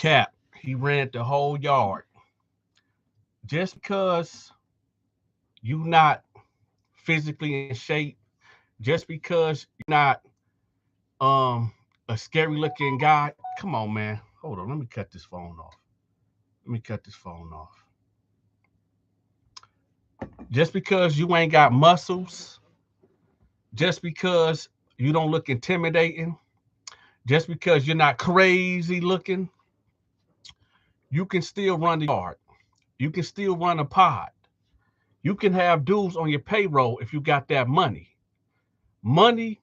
Cap, he ran the whole yard. Just because you not physically in shape, just because you're not a scary looking guy. Come on, man. Hold on. Let me cut this phone off. Let me cut this phone off. Just because you ain't got muscles, just because you don't look intimidating, just because you're not crazy looking, you can still run the yard. You can still run a pod. You can have dudes on your payroll if you got that money. Money,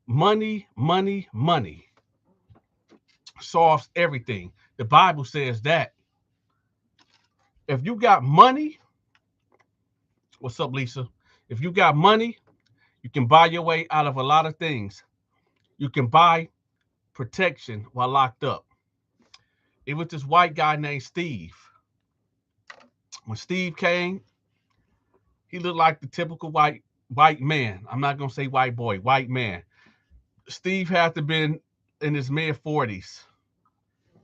money, money, money solves everything. The Bible says that. If you got money, what's up, Lisa? If you got money, you can buy your way out of a lot of things. You can buy protection while locked up. It was this white guy named Steve. When Steve came, he looked like the typical white man. I'm not gonna say white boy, white man. Steve had to been in his mid-40s.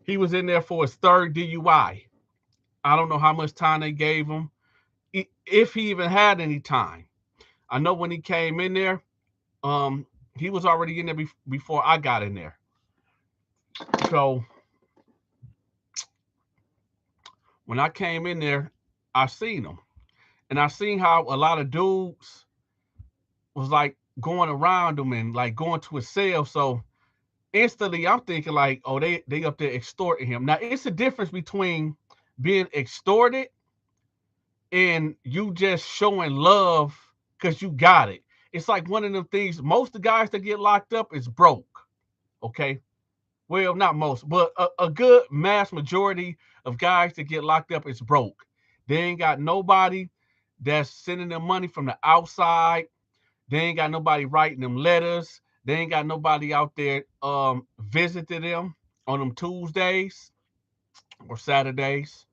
He was in there for his third DUI. I don't know how much time they gave him, if he even had any time. I know when he came in there, he was already in there before I got in there. So when I came in there, I seen him, and I seen how a lot of dudes was like going around him and like going to his cell. So instantly, I'm thinking like, oh, they up there extorting him. Now it's a difference between being extorted and you just showing love because you got it. It's like one of them things. Most of the guys that get locked up is broke. Okay. Well, not most, but a good mass majority of guys that get locked up is broke. They ain't got nobody that's sending them money from the outside. They ain't got nobody writing them letters. They ain't got nobody out there visiting them on them Tuesdays or Saturdays.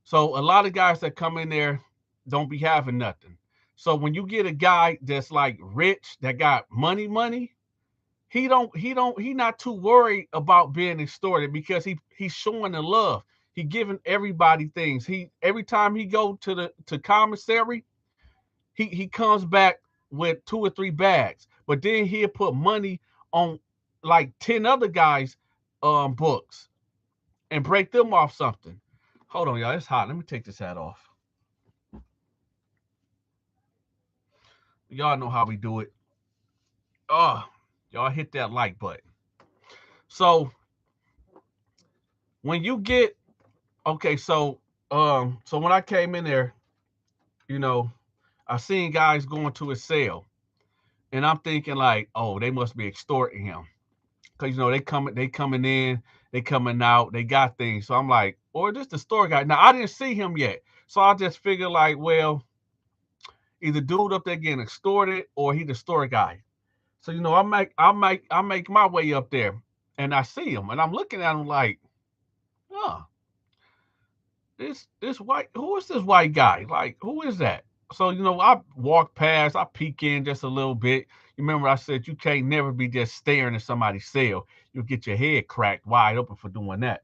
So a lot of guys that come in there don't be having nothing. So when you get a guy that's like rich, that got money, he not too worried about being extorted because he's showing the love. He giving everybody things. He every time he go to commissary, he comes back with 2 or 3 bags. But then he'll put money on like 10 other guys' books and break them off something. Hold on, y'all. It's hot. Let me take this hat off. Y'all know how we do it. Oh, y'all hit that like button. So when you get okay, so when I came in there, you know, I seen guys going to his cell, and I'm thinking like, oh, they must be extorting him because they coming in, they coming out, they got things. So I'm like, or just the store guy. Now I didn't see him yet, so I just figured like, well, either dude up there getting extorted or he the store guy. So I make my way up there, and I see him, and I'm looking at him like, oh, this white, who is this white guy? Like, who is that? So I walk past, I peek in just a little bit. You remember I said you can't never be just staring at somebody's cell. You'll get your head cracked wide open for doing that.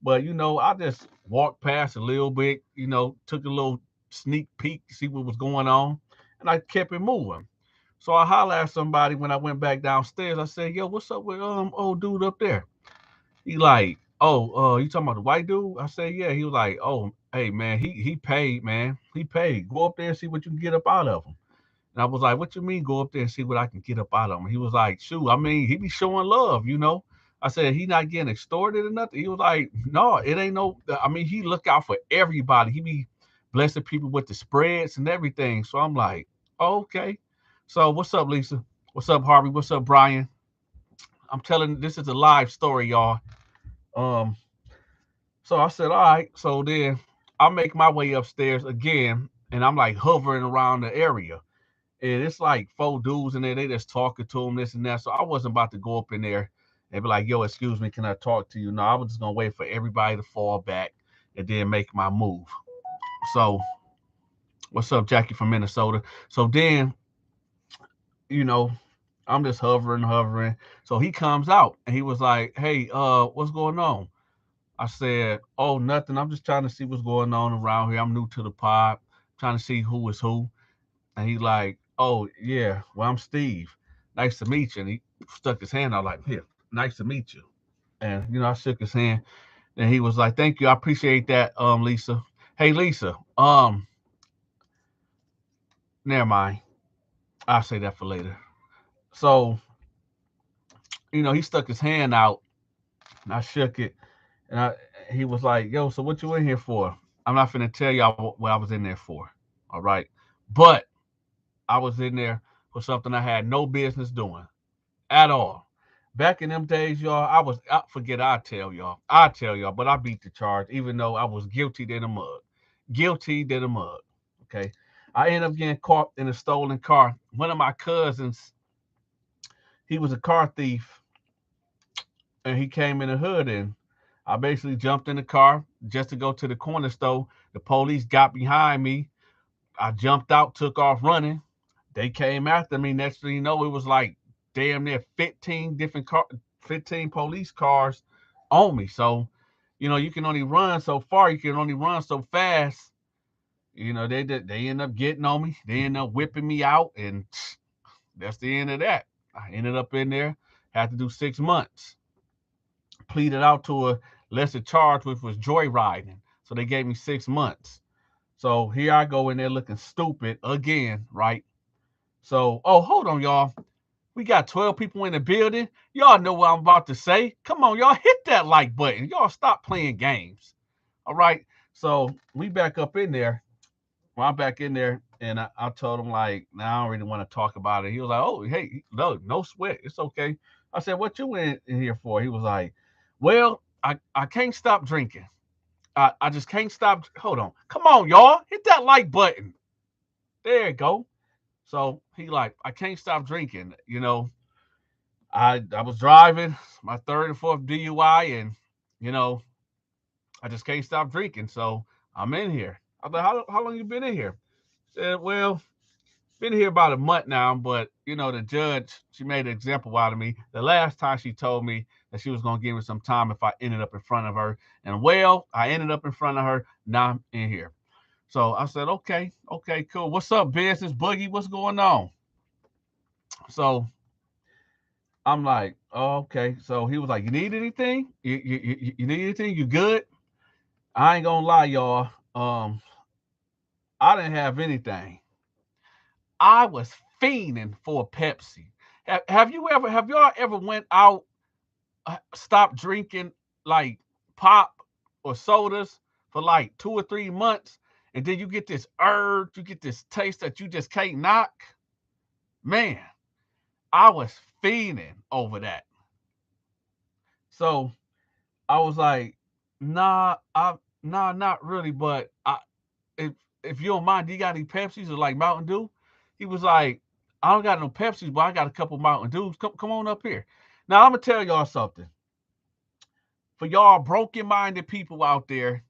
But I just walked past a little bit. Took a little sneak peek, see what was going on, and I kept it moving. So I hollered at somebody when I went back downstairs. I said, "Yo, what's up with old dude up there?" He like, "Oh, you talking about the white dude?" I said, "Yeah." He was like, "Oh, hey man, he paid, man. He paid. Go up there and see what you can get up out of him." And I was like, "What you mean go up there and see what I can get up out of him?" He was like, "Shoot, I mean, he be showing love." I said, "He not getting extorted or nothing." He was like, "No, it ain't no. I mean, he look out for everybody. He be blessing people with the spreads and everything." So I'm like, oh, "Okay." So what's up, Lisa? What's up, Harvey? What's up, Brian? I'm telling this is a live story, y'all. Um, so I said, all right. So then I make my way upstairs again, and I'm like hovering around the area. And it's like 4 dudes in there. They just talking to him, this and that. So I wasn't about to go up in there and be like, yo, excuse me, can I talk to you? No, I was just going to wait for everybody to fall back and then make my move. So what's up, Jackie from Minnesota? So then, you know, I'm just hovering. So he comes out and he was like, hey, what's going on? I said, "Oh, nothing. I'm just trying to see what's going on around here. I'm new to the pod, trying to see who is who." And he like, "Oh yeah, well I'm Steve. Nice to meet you." And he stuck his hand out like, "Here, nice to meet you." And I shook his hand, and he was like, "Thank you, I appreciate that, Lisa. Hey, Lisa, never mind. I'll say that for later." So, he stuck his hand out, and I shook it, and he was like, "Yo, so what you in here for?" I'm not finna tell y'all what I was in there for. All right, but I was in there for something I had no business doing at all. Back in them days, y'all, I forget I tell y'all, but I beat the charge, even though I was guilty than a mug. Guilty than a mug. Okay. I ended up getting caught in a stolen car. One of my cousins, he was a car thief, and he came in the hood, and I basically jumped in the car just to go to the corner store. The police got behind me. I jumped out, took off running. They came after me. Next thing you know, it was like damn near 15 police cars on me. So, you can only run so far. You can only run so fast. They end up getting on me. They end up whipping me out, and that's the end of that. I ended up in there, had to do 6 months. Pleaded out to a lesser charge, which was joyriding. So they gave me 6 months. So here I go in there looking stupid again, right? So, oh, hold on, y'all. We got 12 people in the building. Y'all know what I'm about to say. Come on, y'all, hit that like button. Y'all stop playing games. All right. So we back up in there. Well, I'm back in there, and I told him like, "Nah, I don't really want to talk about it." He was like, "Oh, hey, no sweat. It's okay." I said, "What you in here for?" He was like, "Well, I can't stop drinking. I just can't stop. Hold on. Come on, y'all. Hit that like button. There you go." So he like, "I can't stop drinking. I was driving my third and fourth DUI, and you know, I just can't stop drinking. So I'm in here." I was like, how long you been in here? He said, "Well, been here about a month now, but the judge, she made an example out of me. The last time she told me that she was gonna give me some time if I ended up in front of her. And well, I ended up in front of her. Now I'm in here." So I said, okay, cool. What's up, business boogie? What's going on? So I'm like, oh, okay. So he was like, "You need anything? You need anything? You good?" I ain't gonna lie, y'all. I didn't have anything. I was fiending for a Pepsi. Have y'all ever went out, stopped drinking like pop or sodas for like 2 or 3 months, and then you get this urge, you get this taste that you just can't knock? Man, I was fiending over that. So I was like, nah, not really, but if if you don't mind, do you got any Pepsis or like Mountain Dew? He was like, "I don't got no Pepsis, but I got a couple Mountain Dews. Come on up here." Now I'm gonna tell y'all something. For y'all broken minded people out there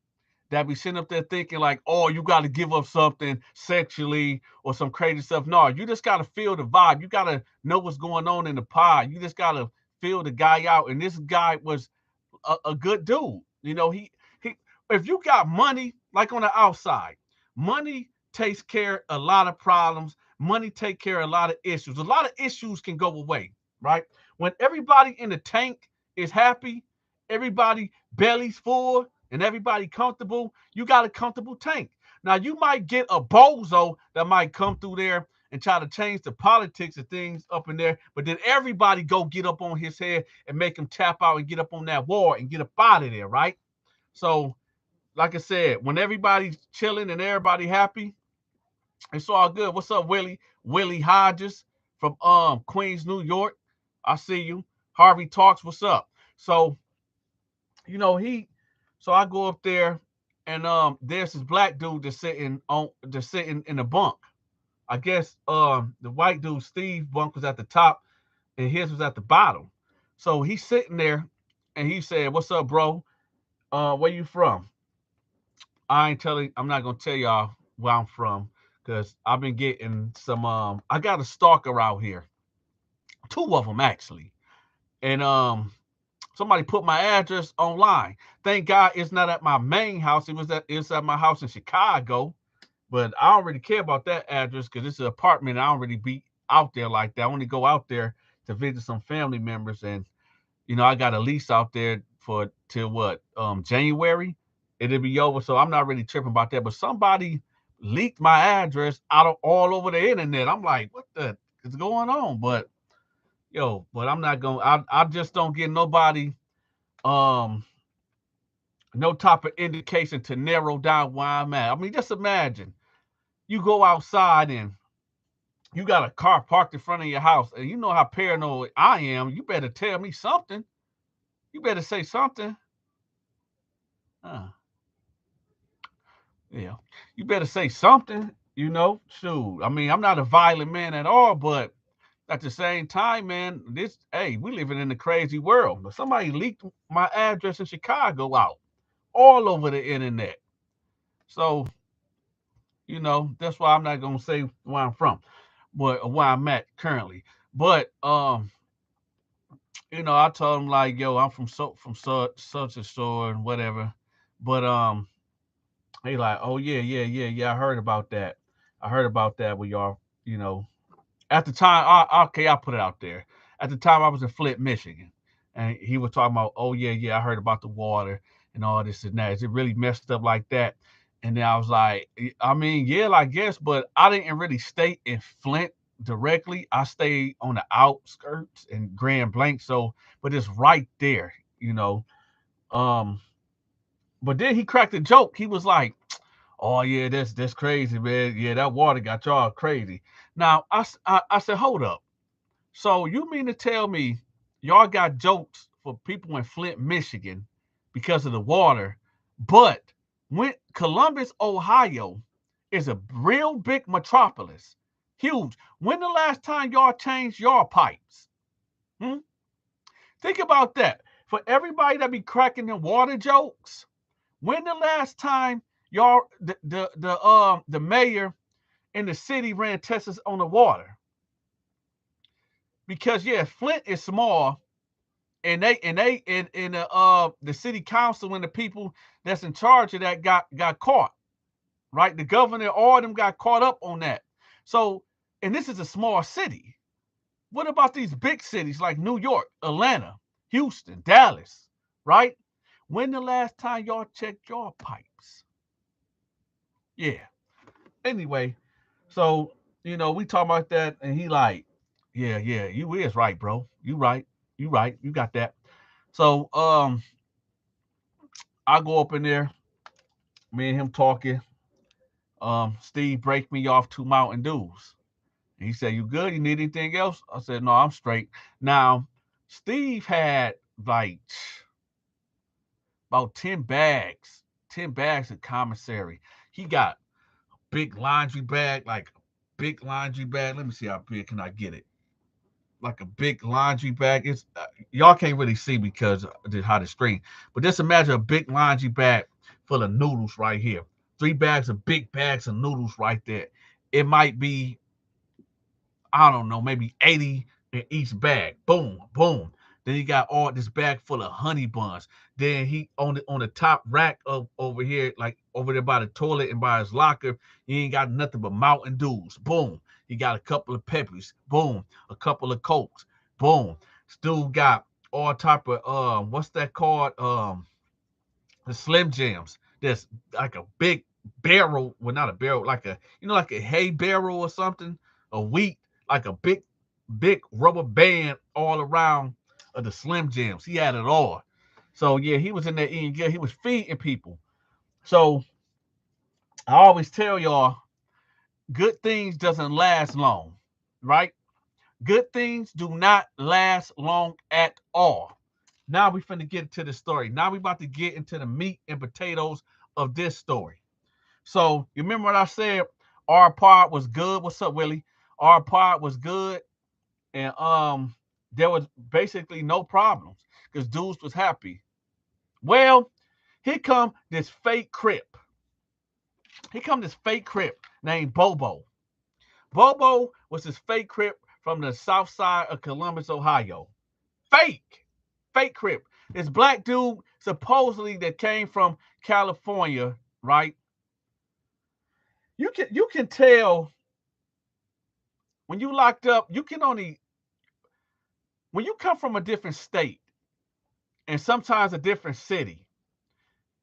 that be sitting up there thinking like, "Oh, you got to give up something sexually or some crazy stuff." No, you just got to feel the vibe. You got to know what's going on in the pod. You just got to feel the guy out. And this guy was a good dude. He if you got money, like on the outside, money takes care of a lot of problems. Money take care of a lot of issues. A lot of issues can go away, right? When everybody in the tank is happy, everybody belly's full, and everybody comfortable, you got a comfortable tank. Now you might get a bozo that might come through there and try to change the politics of things up in there, but then everybody go get up on his head and make him tap out and get up on that wall and get up out of there, right? So, like I said, when everybody's chilling and everybody happy, it's all good. What's up, Willie? Willie Hodges from Queens, New York. I see you. Harvey Talks, what's up? So, you know, he so I go up there, and there's this black dude just sitting in the bunk. I guess the white dude, Steve, bunk was at the top and his was at the bottom. So he's sitting there, and he said, "What's up, bro? Where you from?" I'm not gonna tell y'all where I'm from, because I've been getting some I got a stalker out here. Two of them actually. And Somebody put my address online. Thank God it's not at my main house. It's at my house in Chicago. But I don't really care about that address because it's an apartment. I don't really be out there like that. I only go out there to visit some family members, and I got a lease out there for till what January. It'll be over, so I'm not really tripping about that. But somebody leaked my address out of all over the internet. I'm like, what the is going on? But I'm not going. I just don't get nobody um no type of indication to narrow down where I'm at. I mean, just imagine you go outside and you got a car parked in front of your house, and you know how paranoid I am. You better tell me something. You better say something. Uh, yeah, you better say something. Shoot. I mean, I'm not a violent man at all, but at the same time, man, we living in a crazy world. But somebody leaked my address in Chicago out all over the internet. So, that's why I'm not gonna say where I'm from, but where I'm at currently. But I told him like, yo, I'm from such a store and whatever. But he like, oh yeah, yeah, yeah, yeah. I heard about that. I heard about that with y'all. You know, at the time, I'll put it out there. At the time, I was in Flint, Michigan, and he was talking about, oh yeah, yeah, I heard about the water and all this and that. Is it really messed up like that? And then I was like, I mean, yeah, I guess, but I didn't really stay in Flint directly. I stayed on the outskirts in Grand Blanc, so but it's right there, you know. Um, but then he cracked a joke. He was like, "Oh yeah, that's crazy, man. Yeah, that water got y'all crazy." Now I said, "Hold up. So you mean to tell me y'all got jokes for people in Flint, Michigan, because of the water, but when Columbus, Ohio, is a real big metropolis, huge. When the last time y'all changed your pipes? Hmm? Think about that. For everybody that be cracking the water jokes, when the last time y'all the mayor in the city ran tests on the water? Because yeah, Flint is small, and the city council and the people that's in charge of that got caught, right? The governor, all of them got caught up on that. So, and this is a small city. What about these big cities like New York, Atlanta, Houston, Dallas, right? When the last time y'all checked your pipes? Yeah. Anyway, so we talk about that, and he like, yeah, yeah, you is right, bro. You right. You right. You got that. So I go up in there, me and him talking. Steve break me off 2 Mountain Dews. He said, "You good? You need anything else?" I said, "No, I'm straight." Now, Steve had like about 10 bags of commissary. He got big laundry bag, like big laundry bag. Let me see how big can I get it. Like a big laundry bag. It's y'all can't really see because of how the screen, but just imagine a big laundry bag full of noodles right here. 3 bags of big bags of noodles right there. It might be, I don't know, maybe 80 in each bag. Boom, boom. Then he got all this bag full of honey buns. Then he on the top rack of over here, like over there by the toilet and by his locker, he ain't got nothing but Mountain Dews. Boom. He got a couple of Pepsis. Boom. A couple of Cokes. Boom. Still got all type of what's that called? The Slim Jims. That's like a big barrel. Well, not a barrel, like like a hay barrel or something, a wheat, like a big rubber band all around of the Slim Jims. He had it all. So yeah, he was in there eating good. He was feeding people. So I always tell y'all, good things doesn't last long, right? Good things do not last long at all. Now we finna get into the story. Now we about to get into the meat and potatoes of this story. So you remember what I said? Our part was good. What's up, Willie? Our part was good, and there was basically no problems because dudes was happy. Well, here come this fake crip. Here come this fake crip named Bobo. Bobo was this fake crip from the south side of Columbus, Ohio. Fake. fake Crip. This black dude supposedly that came from California, right? You can tell when you locked up, you can only when you come from a different state and sometimes a different city,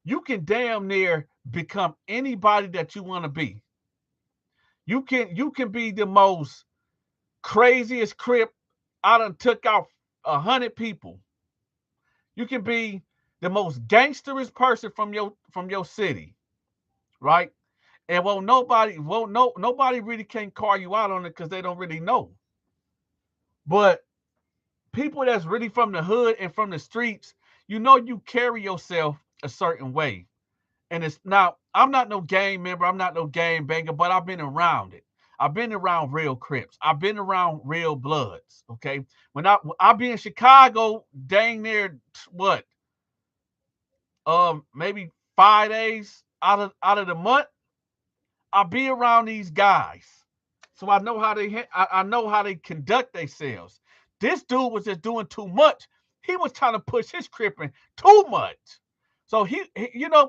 you can damn near become anybody that you want to be. You can be the most craziest Crip. I done took out 100 people. You can be the most gangsterous person from your city, right? And nobody really can call you out on it because they don't really know. But people that's really from the hood and from the streets, you carry yourself a certain way. And it's now, I'm not no gang member, I'm not no gang banger, but I've been around it. I've been around real Crips. I've been around real Bloods. Okay. When I be in Chicago, dang near what? Maybe 5 days out of the month, I'll be around these guys. So I know how they conduct themselves. This dude was just doing too much. He was trying to push his cripping too much. So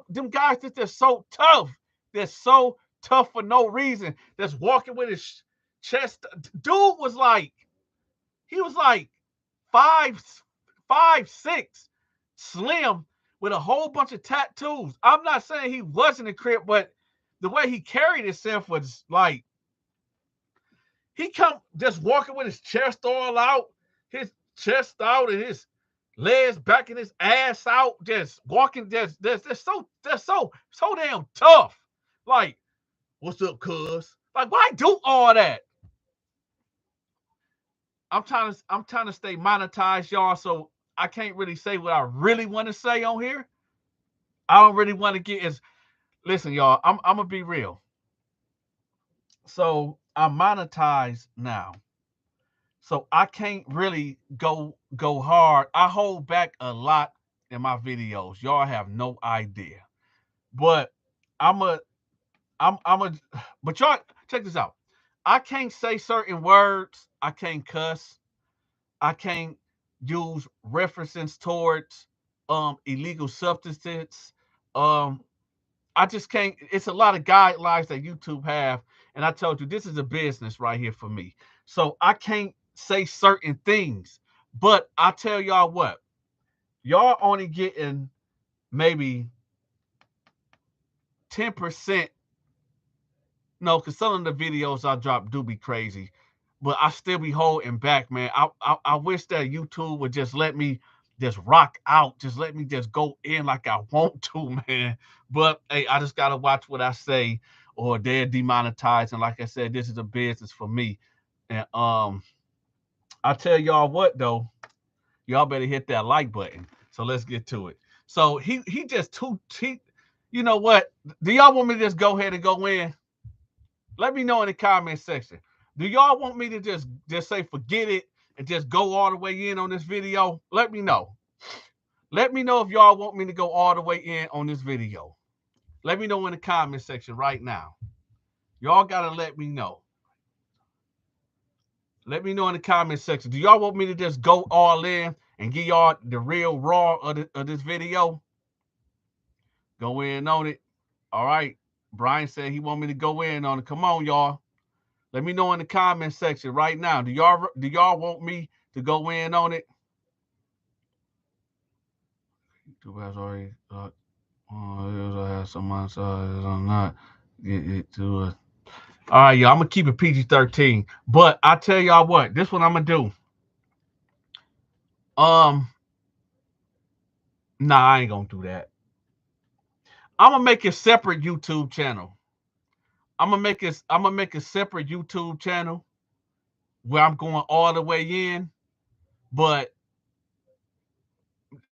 them guys that they're so tough. They're so tough for no reason. That's walking with his chest. Dude was like, he was like 5'6", slim, with a whole bunch of tattoos. I'm not saying he wasn't a Crip, but the way he carried himself was like, he come just walking with his chest all out, his chest out and his legs back and his ass out, just walking, they're so damn tough. Like, what's up, cuz? Like, why do all that? I'm trying to stay monetized, y'all, so I can't really say what I really want to say on here. I don't really want to get as listen, y'all. I'm gonna be real. So I'm monetized now. So I can't really go hard. I hold back a lot in my videos. Y'all have no idea. But I'm a I'm a but y'all check this out. I can't say certain words. I can't cuss. I can't use references towards illegal substances. Um I just can't. It's a lot of guidelines that YouTube have, and I told you this is a business right here for me. So I can't say certain things. But I tell y'all what, y'all only getting maybe 10%. No, because some of the videos I drop do be crazy, but I still be holding back, man. I wish that YouTube would just let me just rock out, just let me just go in like I want to, man. But hey, I just gotta watch what I say, or they're demonetized. And like I said, this is a business for me. And I tell y'all what though, y'all better hit that like button. So let's get to it. So he just too he, you know what? Do y'all want me to just go ahead and go in? Let me know in the comment section. Do y'all want me to just say forget it and just go all the way in on this video? Let me know. Let me know if y'all want me to go all the way in on this video. Let me know in the comment section right now. Y'all gotta let me know. Let me know in the comment section. Do y'all want me to just go all in and give y'all the real raw of this video? Go in on it. All right. Brian said he want me to go in on it. Come on, y'all. Let me know in the comment section right now. Do y'all want me to go in on it? YouTube has already I have some size. I'm not get it to us. All right, y'all. I'm gonna keep it PG-13. But I tell y'all what, this one I'm gonna do. Nah, I ain't gonna do that. I'm gonna make a separate YouTube channel. I'm gonna make a separate YouTube channel where I'm going all the way in, but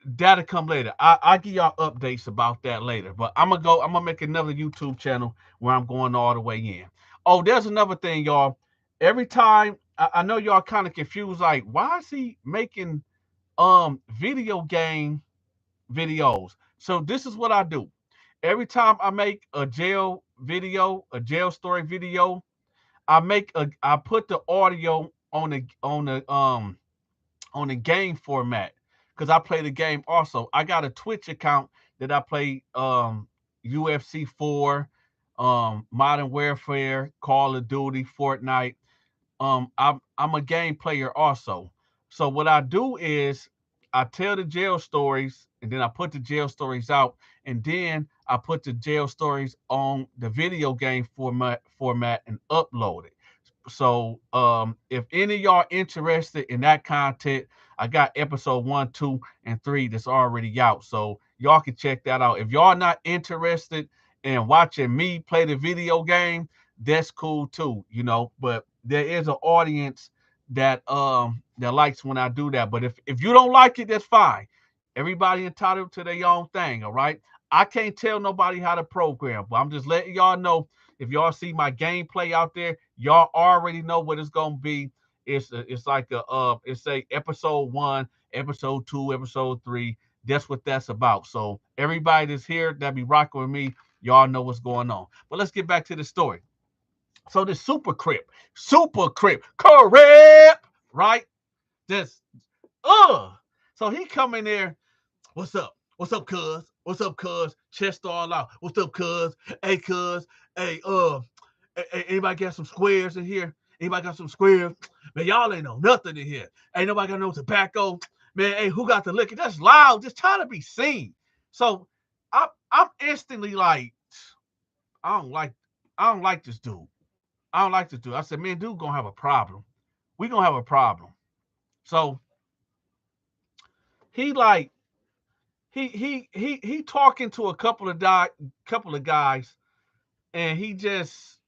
that'll come later. I'll give y'all updates about that later. But I'm gonna make another YouTube channel where I'm going all the way in. Oh, there's another thing, y'all. Every time I know y'all kind of confused, like, why is he making video game videos? So this is what I do. Every time I make a jail video, a jail story video, I put the audio on the game format. because I play the game also. I got a Twitch account that I play UFC 4, Modern Warfare, Call of Duty, Fortnite. I'm a game player also. So what I do is I tell the jail stories and then I put the jail stories out and then I put the jail stories on the video game format and upload it. So if any of y'all interested in that content, I got episode 1, 2, and 3 that's already out. So y'all can check that out. If y'all not interested in watching me play the video game, that's cool too, you know. But there is an audience that likes when I do that. But if you don't like it, that's fine. Everybody entitled to their own thing, all right? I can't tell nobody how to program, but I'm just letting y'all know if y'all see my gameplay out there, y'all already know what it's gonna be. It's like it's a episode 1, episode 2, episode 3. That's what that's about. So everybody that's here that be rocking with me, y'all know what's going on. But let's get back to the story. So the super crip, correct, right? Just so he come in there. What's up? What's up, cuz? What's up, cuz? Chest all out. What's up, cuz? Hey, cuz. Hey, anybody got some squares in here? Anybody got some squares? Man, y'all ain't know nothing in here. Ain't nobody got no tobacco. Man, hey, who got the liquor? That's loud. Just trying to be seen. So I'm instantly like, I don't like, I don't like this dude. I don't like this dude. I said, man, dude gonna have a problem. We gonna have a problem. So he like he talking to a couple of guys, and he just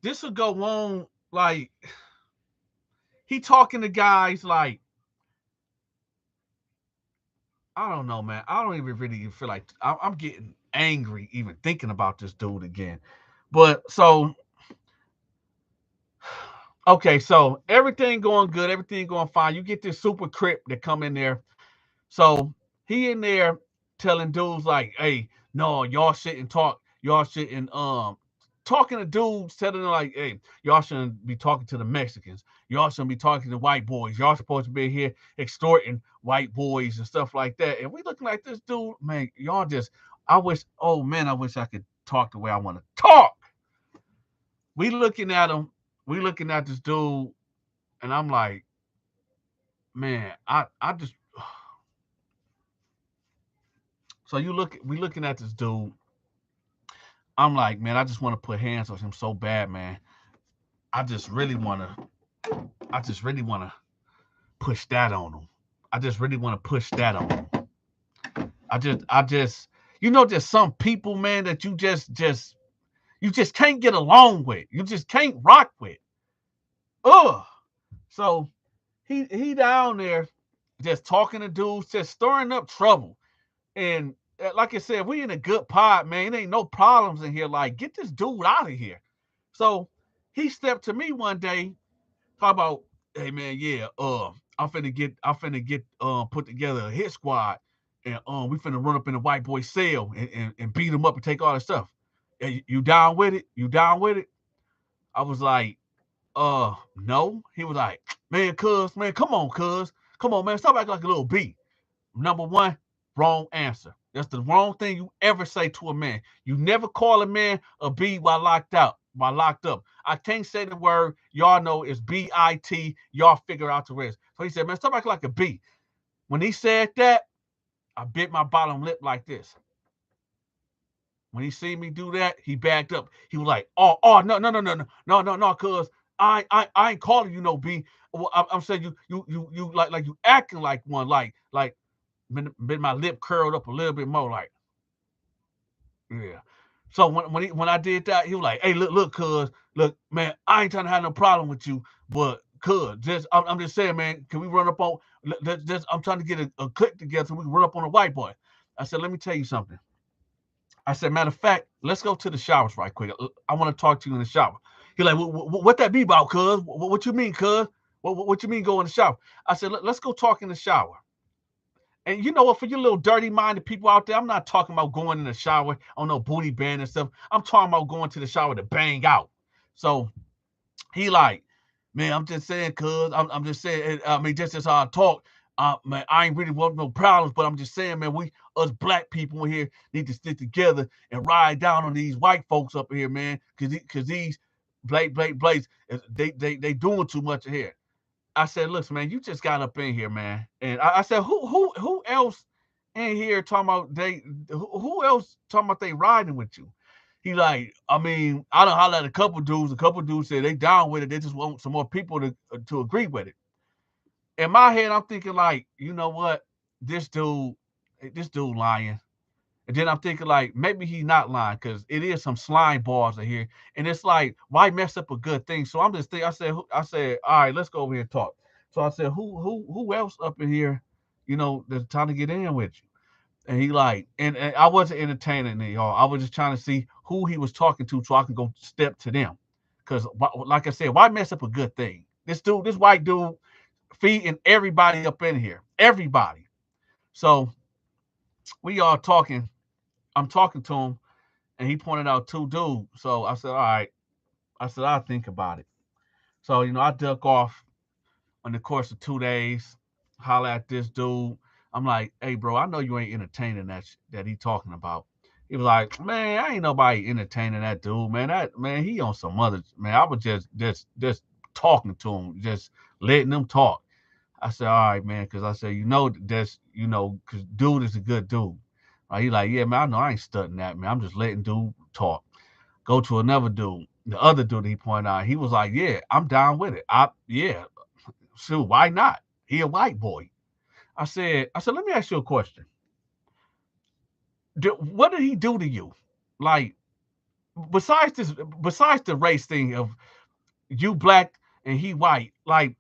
this will go on like he talking to guys like I don't know, man. I don't even really feel like I'm getting angry even thinking about this dude again. But so okay, so everything going good, everything going fine. You get this super crip that come in there. So he in there telling dudes like, hey, no, y'all shouldn't talk. Y'all shouldn't talking to dudes, telling them like, hey, y'all shouldn't be talking to the Mexicans. Y'all shouldn't be talking to white boys. Y'all supposed to be here extorting white boys and stuff like that. And we looking like this dude, man, y'all just I wish, oh man, I wish I could talk the way I want to talk. We looking at him, we looking at this dude, and I'm like, man, I just so we looking at this dude. I'm like, man, I just want to put hands on him so bad, man. I just really want to push that on him. I just really want to push that on him. I just, there's some people, man, that you just can't get along with. You just can't rock with. Ugh. So he down there just talking to dudes, just stirring up trouble. And like I said, we in a good pod, man. There ain't no problems in here. Like, get this dude out of here. So he stepped to me one day, talk about, hey man, yeah, I'm finna get put together a hit squad, and we finna run up in the white boy cell and beat him up and take all that stuff. Hey, you down with it? You down with it? I was like, no. He was like, man, cuz, man, come on, cuz. Come on, man, stop acting like a little B. Number one, wrong answer. That's the wrong thing you ever say to a man. You never call a man a B while locked up. I can't say the word. Y'all know it's B-I-T. Y'all figure out the rest. So he said, man, stop acting like a B. When he said that, I bit my bottom lip like this. When he seen me do that, he backed up. He was like, oh, no, cuz I ain't calling you no B. I'm saying you like you acting like one, like been my lip curled up a little bit more, like, yeah. So when I did that, he was like, "Hey, look, cuz, look, man, I ain't trying to have no problem with you, but cuz, I'm just saying, man, can we run up on? I'm trying to get a click together so we can run up on a white boy." I said, "Let me tell you something." I said, "Matter of fact, let's go to the showers right quick. I want to talk to you in the shower." He's like, "What that be about, cuz? What you mean, cuz? What you mean go in the shower?" I said, "Let's go talk in the shower." And you know what? For you little dirty-minded people out there, I'm not talking about going in the shower on no booty band and stuff. I'm talking about going to the shower to bang out. So he like, man, I'm just saying, cuz, I'm just saying, I mean, just as how I talk, Man, I ain't really want no problems, but I'm just saying, man, us black people in here need to stick together and ride down on these white folks up here, man, because these blades, they doing too much here. I said, look, man, you just got up in here, man, and I said, who else in here talking about who else talking about they riding with you? He like, I mean, I don't holler at a couple dudes. A couple dudes said they down with it. They just want some more people to agree with it. In my head, I'm thinking like, you know what, this dude lying. And then I'm thinking like maybe he's not lying because it is some slime balls in here, and it's like why mess up a good thing? So I'm just thinking. I said, all right, let's go over here and talk. So I said, who else up in here, that's trying to get in with you? And he like, and I wasn't entertaining it, y'all. I was just trying to see who he was talking to so I can go step to them. Because like I said, why mess up a good thing? This white dude feeding everybody up in here, everybody. So we all talking. I'm talking to him, and he pointed out two dudes. So I said, all right. I said, I'll think about it. So, I duck off on the course of 2 days, holler at this dude. I'm like, hey, bro, I know you ain't entertaining that he talking about. He was like, man, I ain't nobody entertaining that dude, man. That man, he on some other man. I was just talking to him, just letting him talk. I said, all right, man, because I said, because dude is a good dude. He like, yeah, man, I know I ain't studying that, man. I'm just letting dude talk. Go to another dude. The other dude he pointed out, he was like, yeah, I'm down with it. Yeah, shoot, why not? He a white boy. I said, let me ask you a question. What did he do to you? Like, besides the race thing of you black and he white, like,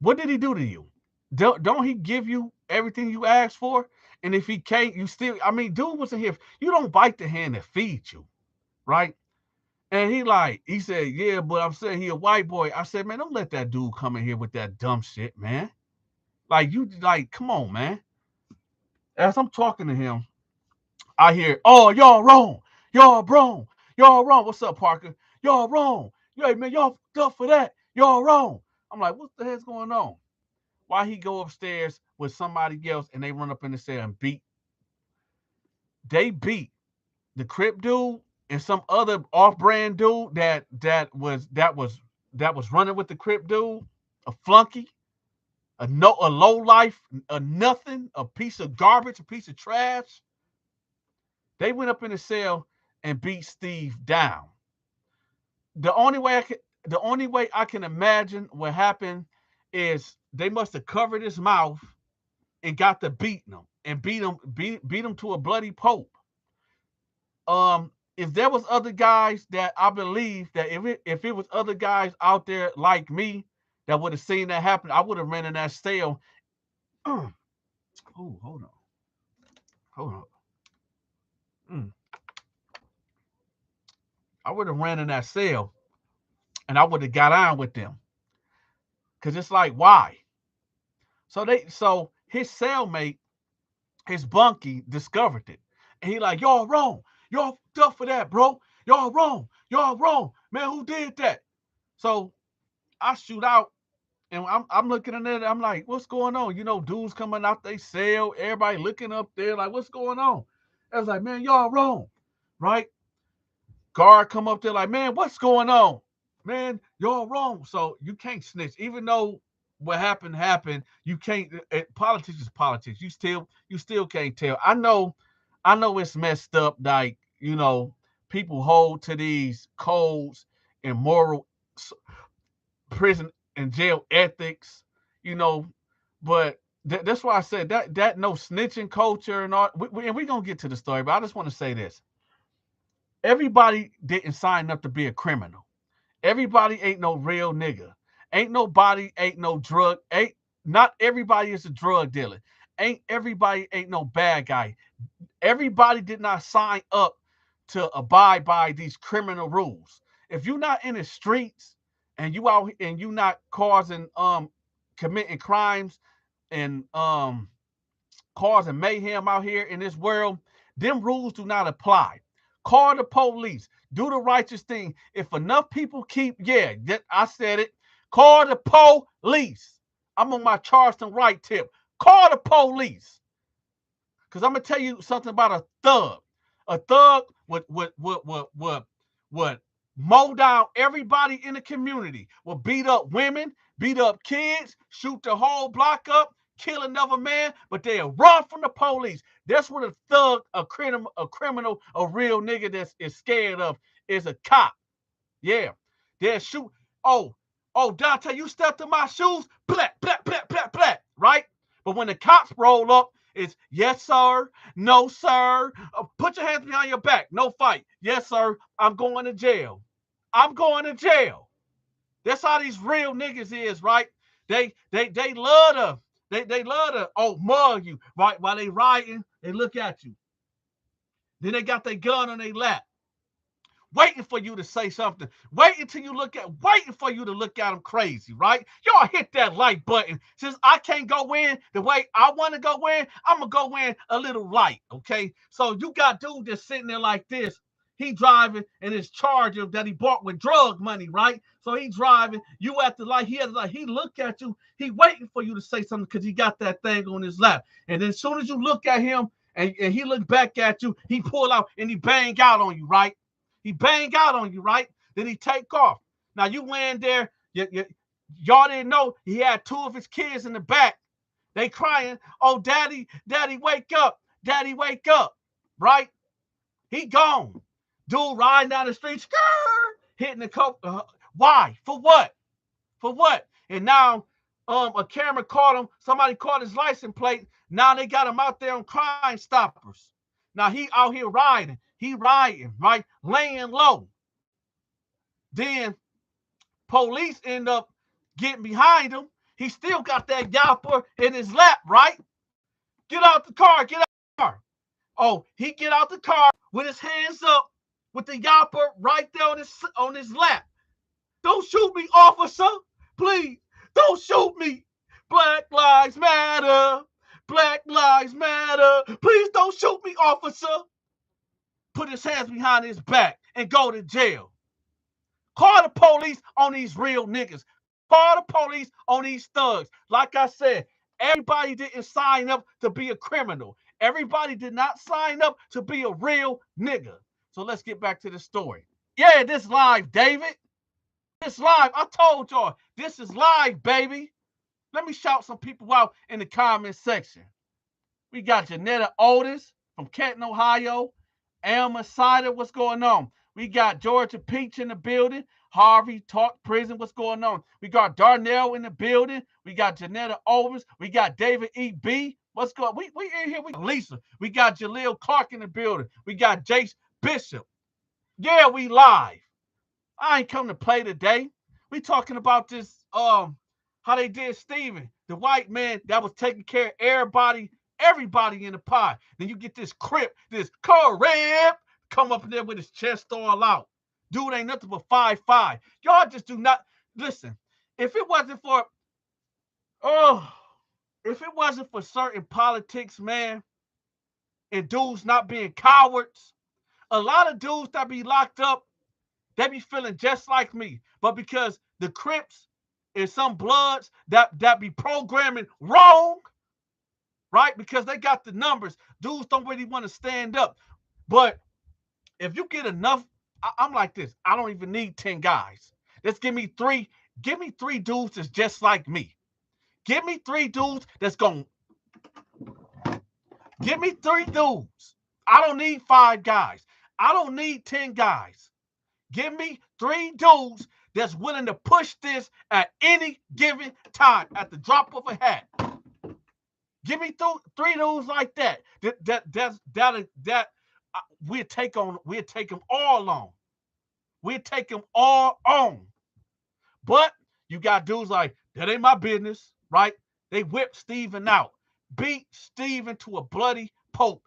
what did he do to you? Don't he give you everything you asked for? And if he can't, you still, I mean, dude wasn't here. You don't bite the hand that feeds you, right? And he said, yeah, but I'm saying he a white boy. I said, man, don't let that dude come in here with that dumb shit, man. Come on, man. As I'm talking to him, I hear, oh, y'all wrong. Y'all wrong. Y'all wrong. What's up, Parker? Y'all wrong. Hey, man, y'all tough for that. Y'all wrong. I'm like, what the hell's going on? Why he go upstairs with somebody else and they run up in the cell and they beat the Crip dude and some other off-brand dude that was running with the Crip dude, a flunky, a low life, a nothing, a piece of garbage, a piece of trash. They went up in the cell and beat Steve down. The only way I can imagine what happened is they must have covered his mouth and got to beating him and beat him to a bloody pulp. If there was other guys that I believe that if it was other guys out there like me that would have seen that happen, I would have ran in that cell. Oh, hold on. Hold on. Mm. I would have ran in that cell and I would have got on with them. Cause it's like, why? So his cellmate, his bunkie, discovered it. And he like, y'all wrong. Y'all tough for that, bro. Y'all wrong. Y'all wrong. Man, who did that? So I shoot out and I'm looking at it. I'm like, what's going on? Dudes coming out they cell, everybody looking up there, like, what's going on? I was like, man, y'all wrong. Right? Guard come up there like, man, what's going on? Man, y'all wrong. So you can't snitch. Even though what happened, you can't politics is politics. You still can't tell. I know it's messed up, like, people hold to these codes and moral prison and jail ethics, you know, but that's why I said that no snitching culture and all. And we're gonna get to the story, but I just want to say this: everybody didn't sign up to be a criminal. Everybody ain't no real nigga. Ain't no drug. Ain't Not everybody is a drug dealer. Ain't no bad guy. Everybody did not sign up to abide by these criminal rules. If you're not in the streets and you out and you not causing committing crimes and causing mayhem out here in this world, them rules do not apply. Call the police. Do the righteous thing. If enough people I said it. Call the police. I'm on my Charleston right tip. Call the police. Because I'm going to tell you something about a thug. A thug would mow down everybody in the community, would beat up women, beat up kids, shoot the whole block up, kill another man, but they'll run from the police. That's what a thug, a criminal, a real nigga that is scared of is a cop. Yeah. They'll shoot. Oh, Dante, you stepped in my shoes. Black, black, black, black, black. Right? But when the cops roll up, it's yes, sir. No, sir. Put your hands behind your back. No fight. Yes, sir. I'm going to jail. I'm going to jail. That's how these real niggas is, right? They love to mug you, right? While they riding, they look at you. Then they got their gun on their lap, waiting for you to say something, waiting for you to look at them crazy, right? Y'all hit that like button. Since I can't go in the way I want to go in, I'm going to go in a little light, okay? So you got dude that's sitting there like this. He driving in his Charger that he bought with drug money, right? So he driving, you at the light, he at the light, he look at you, he waiting for you to say something because he got that thing on his lap. And then as soon as you look at him and he look back at you, he pull out and he bang out on you, right? He bang out on you, right? Then he take off. Now you laying there, y'all didn't know he had two of his kids in the back. They crying, oh, daddy, wake up. Daddy, wake up, right? He gone. Dude riding down the street, hitting the coat. Why? For what? For what? And now a camera caught him. Somebody caught his license plate. Now they got him out there on Crime Stoppers. Now he out here riding. He riding, right? Laying low. Then police end up getting behind him. He still got that yapper in his lap, right? Get out the car. Get out the car. Oh, he get out the car with his hands up with the yapper right there on his lap. Don't shoot me, officer. Please, don't shoot me. Black lives matter. Black lives matter. Please don't shoot me, officer. Put his hands behind his back and go to jail. Call the police on these real niggas. Call the police on these thugs. Like I said, everybody didn't sign up to be a criminal. Everybody did not sign up to be a real nigga. So let's get back to the story. Yeah, this live, David. This live. I told y'all, this is live, baby. Let me shout some people out in the comment section. We got Janetta Otis from Canton, Ohio. Elma Sider, what's going on? We got Georgia Peach in the building. Harvey Talk Prison, what's going on? We got Darnell in the building. We got Janetta Owens. We got David E.B. What's going on? We in here. We got Lisa. We got Jaleel Clark in the building. We got Jace Bishop. Yeah, we live. I ain't come to play today. We talking about this, how they did Steven, the white man that was taking care of everybody in the pod. Then you get this Crip, this Carib, come up in there with his chest all out. Dude ain't nothing but 5'5". Y'all just do not listen. If it wasn't for certain politics, man, and dudes not being cowards, a lot of dudes that be locked up, they be feeling just like me. But because the Crips and some Bloods that be programming wrong, right? Because they got the numbers. Dudes don't really want to stand up. But if you get enough, I'm like this. I don't even need 10 guys. Let's give me three. Give me 3 dudes that's just like me. Give me 3 dudes that's going. Give me 3 dudes. I don't need 5 guys. I don't need 10 guys. Give me 3 dudes that's willing to push this at any given time at the drop of a hat. Give me 3 dudes like that. We'll take them all on. We'll take them all on. But you got dudes like, that ain't my business, right? They whipped Steven out. Beat Steven to a bloody pulp.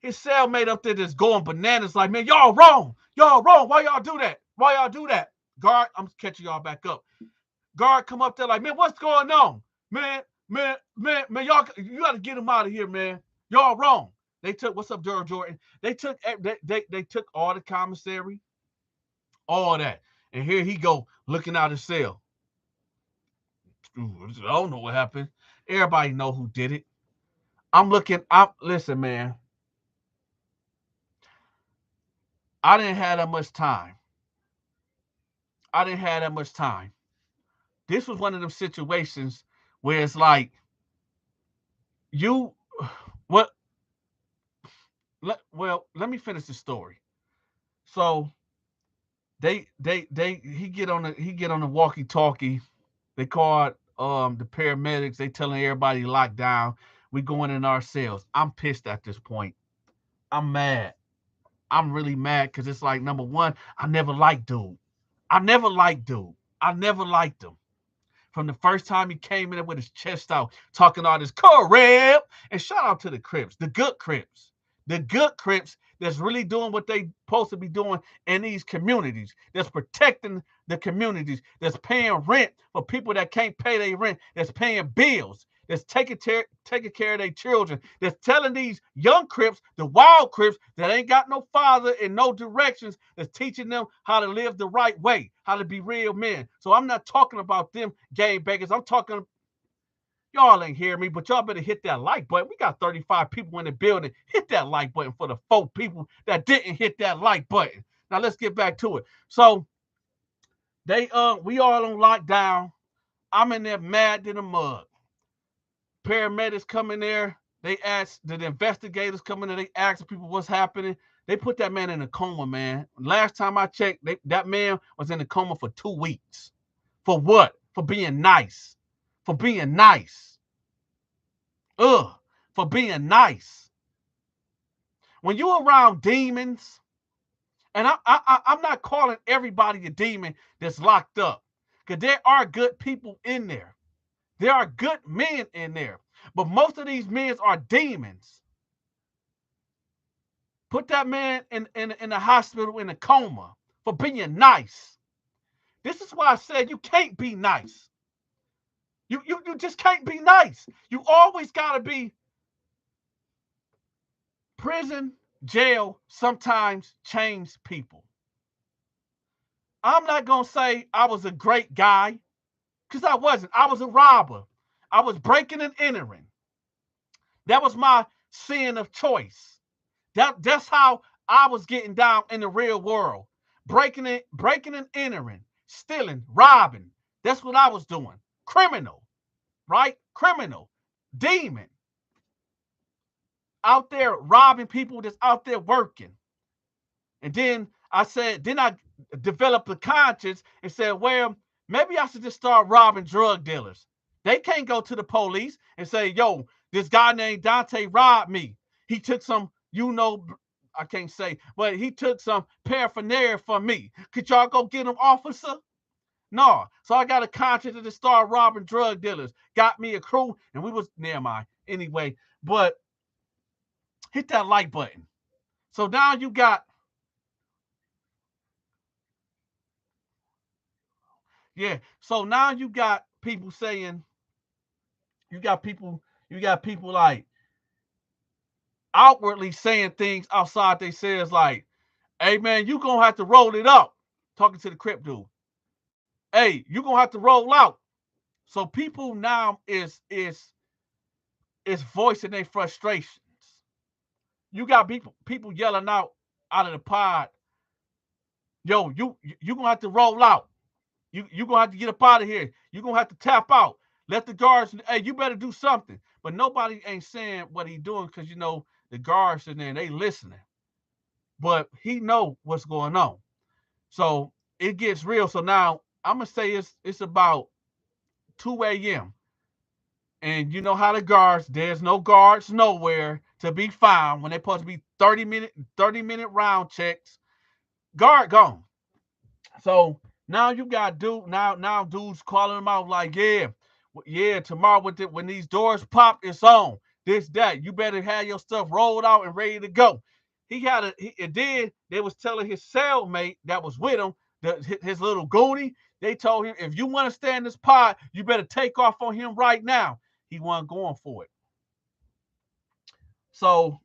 His cellmate up there that's going bananas like, man, y'all wrong. Y'all wrong. Why y'all do that? Why y'all do that? Guard, I'm catching y'all back up. Guard come up there like, man, what's going on? Man, y'all, you got to get him out of here, man. Y'all wrong. They took, what's up, Jordan? They took all the commissary, all that. And here he go looking out his cell. I don't know what happened. Everybody know who did it. Listen, man. I didn't have that much time. I didn't have that much time. This was one of them situations where it's like you what let me finish the story. So he get on the walkie talkie. They called the paramedics. They telling everybody locked down. We going in our cells. I'm pissed at this point. I'm mad. I'm really mad because it's like, number one, I never liked dude. I never liked dude. I never liked him. From the first time he came in there with his chest out, talking all this Crip. And shout out to the Crips, the good Crips. The good Crips that's really doing what they supposed to be doing in these communities, that's protecting the communities, that's paying rent for people that can't pay their rent, that's paying bills, that's taking care of their children, that's telling these young Crips, the wild Crips, that ain't got no father and no directions, that's teaching them how to live the right way, how to be real men. So I'm not talking about them game bangers. I'm talking, y'all ain't hear me, but y'all better hit that like button. We got 35 people in the building. Hit that like button for the 4 people that didn't hit that like button. Now let's get back to it. So we all on lockdown. I'm in there mad to the mug. Paramedics come in there. They ask, the investigators come in there. They ask people what's happening. They put that man in a coma, man. Last time I checked, that man was in a coma for 2 weeks. For what? For being nice. For being nice. For being nice. When you're around demons, and I'm not calling everybody a demon that's locked up, because there are good people in there. There are good men in there. But most of these men are demons. Put that man in the hospital in a coma for being nice. This is why I said you can't be nice. You just can't be nice. You always got to be. Prison, jail sometimes change people. I'm not going to say I was a great guy, because I wasn't. I was a robber. I was breaking and entering. That was my sin of choice. That's how I was getting down in the real world. Breaking and entering, stealing, robbing. That's what I was doing. Criminal, right? Criminal, demon. Out there robbing people that's out there working. And then I developed a conscience and said, well, maybe I should just start robbing drug dealers. They can't go to the police and say, yo, this guy named Dante robbed me. He took some, I can't say, but he took some paraphernalia from me. Could y'all go get him, officer? No. So I got a conscience to start robbing drug dealers. Got me a crew, and we was, never mind. Anyway, but hit that like button. So now you got, so now you got people saying, you got people like outwardly saying things outside they says like, hey man, you gonna have to roll it up. Talking to the Crip dude. Hey, you gonna have to roll out. So people now is voicing their frustrations. You got people yelling out of the pod, yo, you gonna have to roll out. You gonna have to get up out of here. You gonna have to tap out. Let the guards, hey, you better do something. But nobody ain't saying what he doing, because the guards in there, they listening. But he know what's going on. So it gets real. So now I'm gonna say it's about 2 a.m. And you know how the guards, there's no guards nowhere to be found when they're supposed to be 30-minute round checks. Guard gone. So now you got now dudes calling them out like, yeah, tomorrow when these doors pop, it's on. This, that. You better have your stuff rolled out and ready to go. Then they was telling his cellmate that was with him, his little goonie, they told him, if you want to stay in this pod, you better take off on him right now. He wasn't going for it. So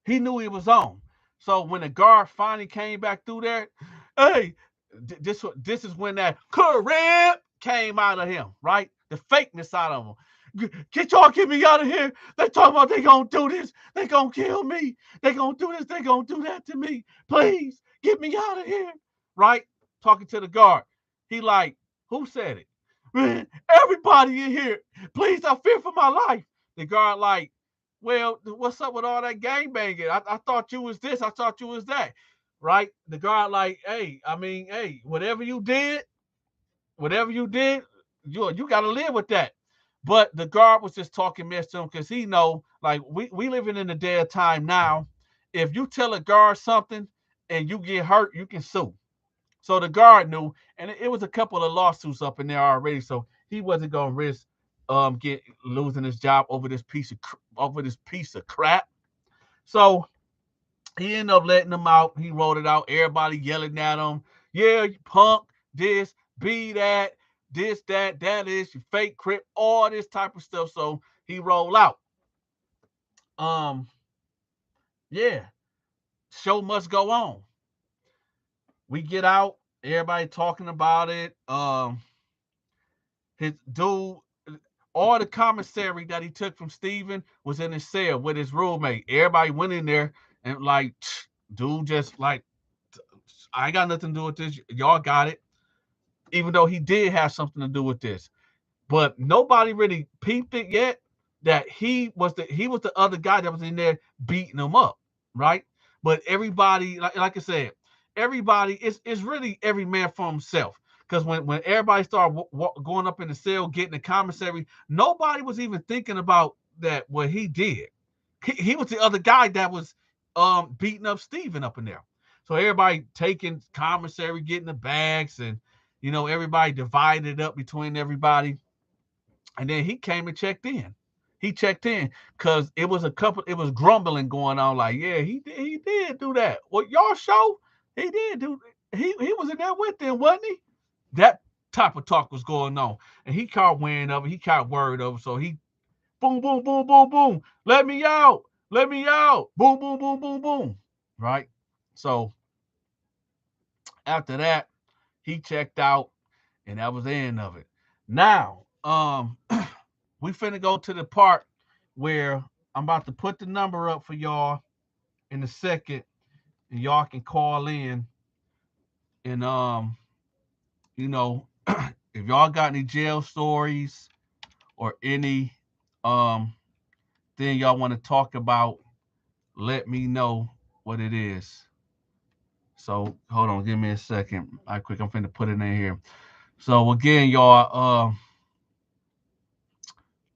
he knew he was on. So when the guard finally came back through there, hey, this is when that Crip came out of him, right? The fakeness out of him. Get me out of here. They talking about they gonna do this. They gonna kill me. They gonna do this. They gonna do that to me. Please get me out of here. Right? Talking to the guard. He like, who said it? Man, everybody in here. Please, I fear for my life. The guard like, well, what's up with all that gang banging? I thought you was this. I thought you was that. Right? The guard like, hey, whatever you did, you got to live with that. But the guard was just talking mess to him because he know, like, we living in a day of time now. If you tell a guard something and you get hurt, you can sue. So the guard knew, and it was a couple of lawsuits up in there already. So he wasn't gonna risk get losing his job over this piece of crap. So he ended up letting them out. He wrote it out. Everybody yelling at him. Yeah, you punk, this, be that, this, that is, you fake crip, all this type of stuff. So he rolled out. Um, yeah, show must go on. We get out, everybody talking about it. His dude, all the commissary that he took from Steven was in his cell with his roommate. Everybody went in there and like, dude, just like, I ain't got nothing to do with this. Y'all got it. Even though he did have something to do with this, but nobody really peeped it yet. That he was the other guy that was in there beating him up, right? But everybody, like I said, everybody is really every man for himself. Because when everybody started going up in the cell, getting the commissary, nobody was even thinking about that what he did. He was the other guy that was beating up Steven up in there. So everybody taking commissary, getting the bags, and everybody divided it up between everybody. And then he came and checked in. He checked in because it was grumbling going on. Like, yeah, he did do that. Well, y'all show he did do. He was in there with them, wasn't he? That type of talk was going on, and he caught wind of it. He caught word of it. So he boom, boom, boom, boom, boom. Let me out. Let me out. Boom, boom, boom, boom, boom. Right. So after that, he checked out, and that was the end of it. Now, we finna go to the part where I'm about to put the number up for y'all in a second, and y'all can call in. And if y'all got any jail stories or any thing y'all want to talk about, let me know what it is. So hold on, give me a second. I'm finna put it in here. So again, y'all,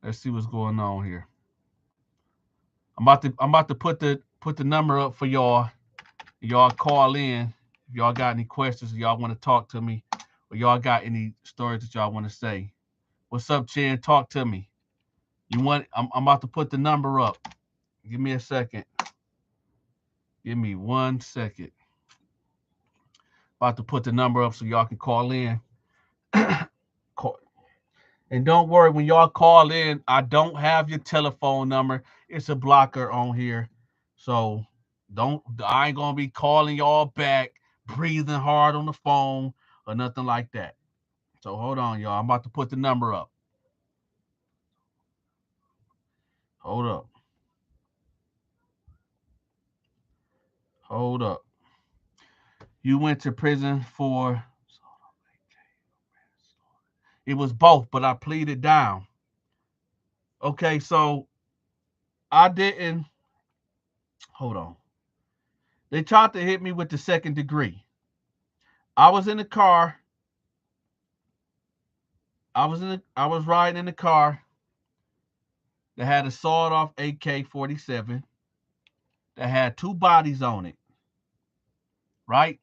let's see what's going on here. I'm about to put the number up for y'all. Y'all call in if y'all got any questions, or y'all want to talk to me, or y'all got any stories that y'all want to say. What's up, Chin? Talk to me. I'm about to put the number up. Give me a second. Give me 1 second. About to put the number up so y'all can call in. And don't worry, when y'all call in, I don't have your telephone number. It's a blocker on here. So I ain't gonna be calling y'all back, breathing hard on the phone or nothing like that. So hold on, y'all. I'm about to put the number up. Hold up. Hold up. You went to prison for it was both, but I pleaded down. Okay, so I didn't hold on. They tried to hit me with the second degree. I was in the car. I was riding in the car that had a sawed off AK-47 that had two bodies on it. Right?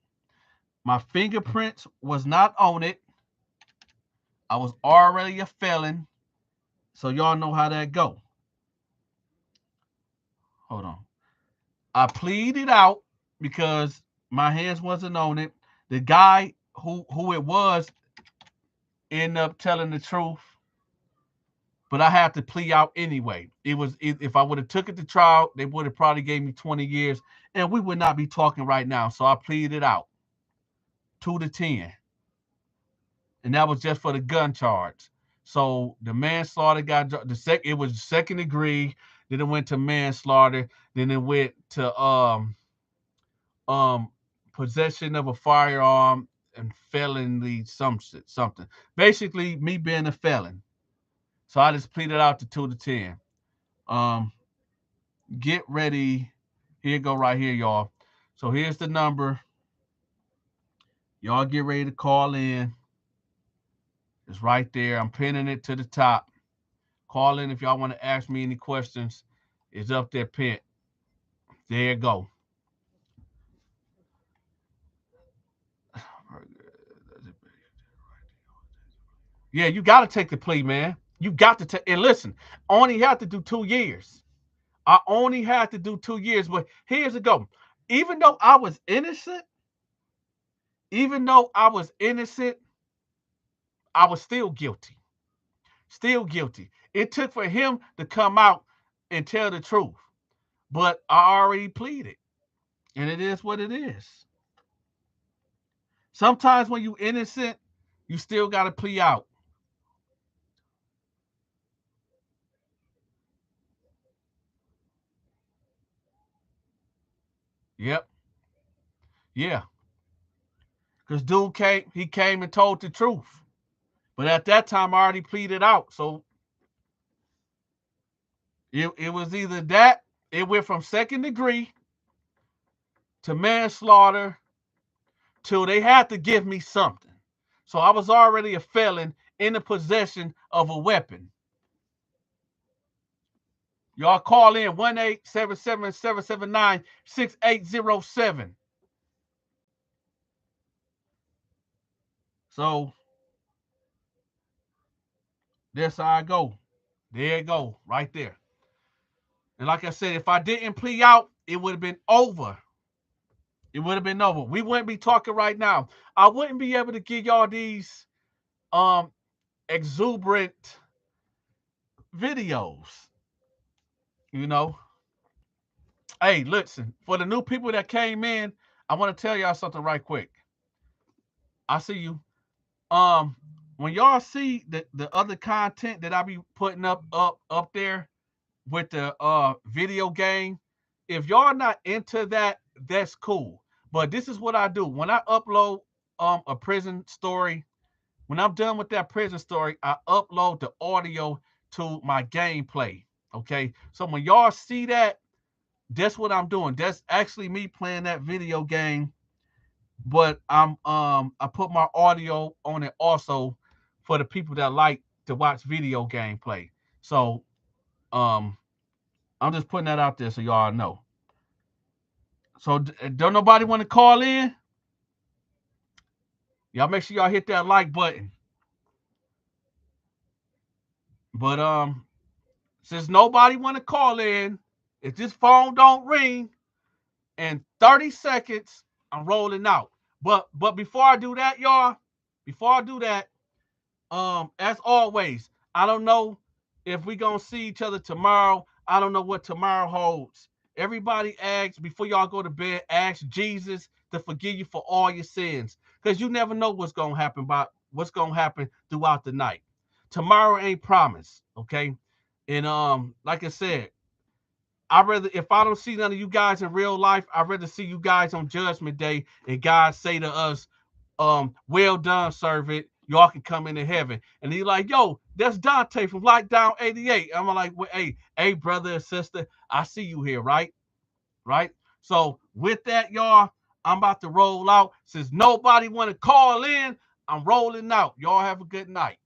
My fingerprints was not on it. I was already a felon. So y'all know how that go. Hold on. I pleaded out because my hands wasn't on it. The guy who it was ended up telling the truth, but I had to plea out anyway. If I would have took it to trial, they would have probably gave me 20 years, and we would not be talking right now. So I pleaded out 2 to 10, and that was just for the gun charge. So the manslaughter got it was second degree. Then it went to manslaughter. Then it went to um possession of a firearm and felony something. Basically, me being a felon. So I just pleaded out to 2 to 10. Um, get ready. Here go right here, y'all. So here's the number. Y'all get ready to call in. It's right there. I'm pinning it to the top. Call in if y'all want to ask me any questions. It's up there pinned. There you go. Yeah, you got to take the plea, man. You got to take. And listen, I only have to do 2 years. I only had to do 2 years. But here's the go. Even though I was innocent, even though I was innocent, I was still guilty. Still guilty. It took for him to come out and tell the truth. But I already pleaded. And it is what it is. Sometimes when you innocent, you still got to plea out. Yep. Yeah. Because dude came and told the truth. But at that time, I already pleaded out. So it was either that, it went from second degree to manslaughter till they had to give me something. So I was already a felon in the possession of a weapon. Y'all call in 1-877-779-6807. So that's how I go. There you go, right there. And like I said, if I didn't plea out, it would have been over. It would have been over. We wouldn't be talking right now. I wouldn't be able to give y'all these um exuberant videos. You know. Hey, listen, for the new people that came in, I want to tell y'all something right quick. I see you. When y'all see the other content that I be putting up there with the video game, if y'all not into that, that's cool. But this is what I do. When I upload a prison story, when I'm done with that prison story, I upload the audio to my gameplay. Okay. So when y'all see that, that's what I'm doing. That's actually me playing that video game, but I put my audio on it also for the people that like to watch video gameplay. So um I'm just putting that out there so y'all know. So don't nobody want to call in? Y'all make sure y'all hit that like button. But since nobody want to call in, if this phone don't ring in 30 seconds, I'm rolling out. But before I do that, y'all, before I do that, as always, I don't know if we gonna see each other tomorrow. I don't know what tomorrow holds. Everybody asks before y'all go to bed, ask Jesus to forgive you for all your sins. Because you never know what's gonna happen throughout the night. Tomorrow ain't promised, okay? And like I said, I rather if I don't see none of you guys in real life, I'd rather see you guys on Judgment Day and God say to us, well done, servant. Y'all can come into heaven. And he's like, yo, that's Dante from Lockdown 88. I'm like, well, hey, brother and sister, I see you here, right? Right? So with that, y'all, I'm about to roll out. Since nobody want to call in, I'm rolling out. Y'all have a good night.